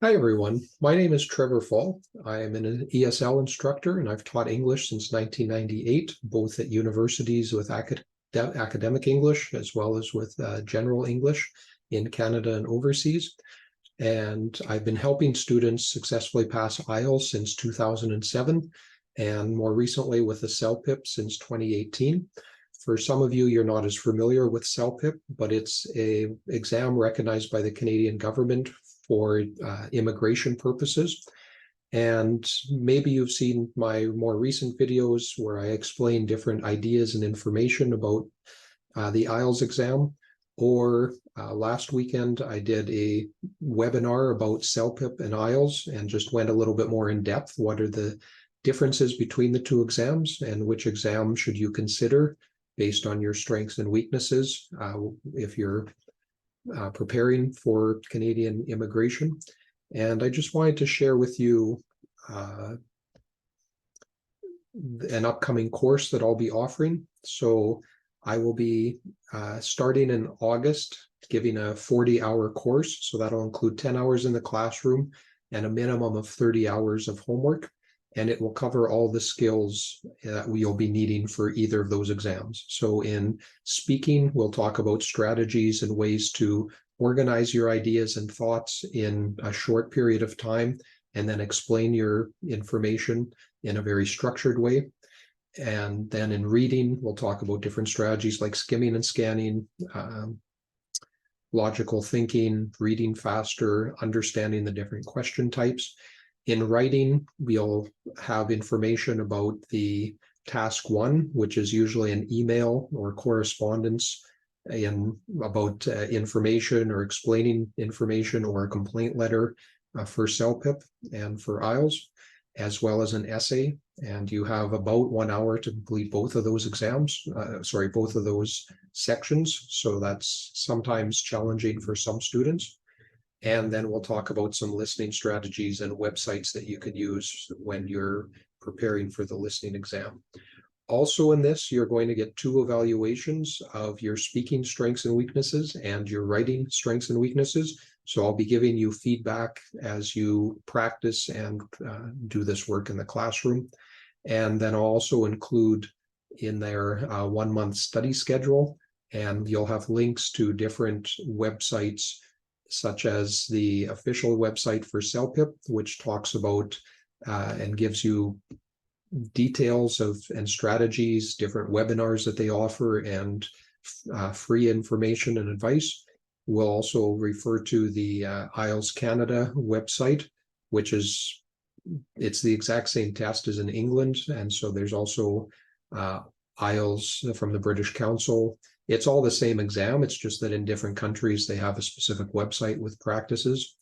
Hi, everyone. My name is Trevor Fall. I am an ESL instructor, and I've taught English since 1998, both at universities with academic English as well as with general English in Canada and overseas. And I've been helping students successfully pass IELTS since 2007, and more recently with the CELPIP since 2018. For some of you, you're not as familiar with CELPIP, but it's an exam recognized by the Canadian government for immigration purposes. And maybe you've seen my more recent videos where I explain different ideas and information about the IELTS exam. Or last weekend, I did a webinar about CELPIP and IELTS and just went a little bit more in depth. What are the differences between the two exams and which exam should you consider based on your strengths and weaknesses if you're preparing for Canadian immigration. And I just wanted to share with you an upcoming course that I'll be offering. So I will be starting in August, giving a 40-hour course. So that'll include 10 hours in the classroom and a minimum of 30 hours of homework. And it will cover all the skills that we'll be needing for either of those exams. So in speaking, we'll talk about strategies and ways to organize your ideas and thoughts in a short period of time, and then explain your information in a very structured way. And then in reading, we'll talk about different strategies like skimming and scanning, logical thinking, reading faster, understanding the different question types. In writing, we'll have information about the task 1, which is usually an email or correspondence about information or explaining information, or a complaint letter for CELPIP and for IELTS, as well as an essay. And you have about 1 hour to complete both of those both of those sections. So that's sometimes challenging for some students. And then we'll talk about some listening strategies and websites that you can use when you're preparing for the listening exam. Also in this, you're going to get 2 evaluations of your speaking strengths and weaknesses and your writing strengths and weaknesses. So I'll be giving you feedback as you practice and do this work in the classroom. And then I'll also include in there a 1-month study schedule, and you'll have links to different websites, such as the official website for CELPIP, which talks about and gives you details of and strategies, different webinars that they offer, and free information and advice. We'll also refer to the IELTS Canada website, which it's the exact same test as in England. And so there's also IELTS from the British Council. It's all the same exam. It's just that in different countries, they have a specific website with practices.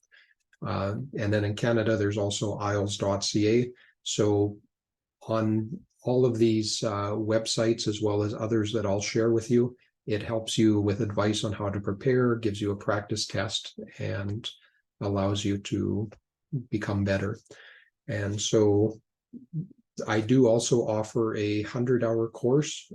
And then in Canada, there's also IELTS.ca. So on all of these websites, as well as others that I'll share with you, it helps you with advice on how to prepare, gives you a practice test, and allows you to become better. And so I do also offer a 100-hour course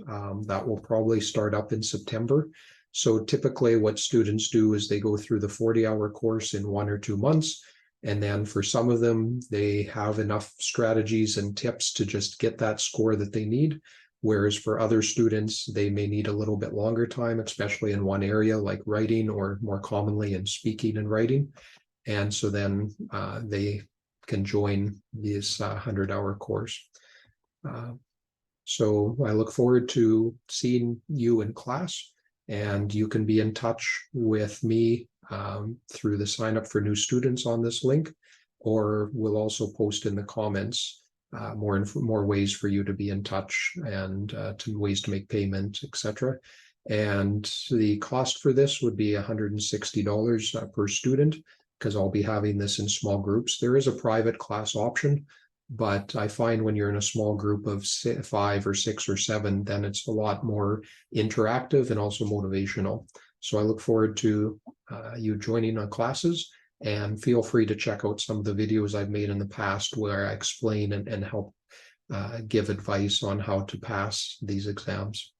that will probably start up in September. So typically what students do is they go through the 40-hour course in 1 or 2 months. And then for some of them, they have enough strategies and tips to just get that score that they need. Whereas for other students, they may need a little bit longer time, especially in one area like writing, or more commonly in speaking and writing. And so then they can join this 100-hour course. So I look forward to seeing you in class, and you can be in touch with me through the sign up for new students on this link, or we'll also post in the comments more ways for you to be in touch, and ways to make payment, etc. And the cost for this would be $160 per student, because I'll be having this in small groups. There is a private class option, but I find when you're in a small group of 5 or 6 or 7, then it's a lot more interactive and also motivational. So I look forward to you joining on classes, and feel free to check out some of the videos I've made in the past where I explain and help give advice on how to pass these exams.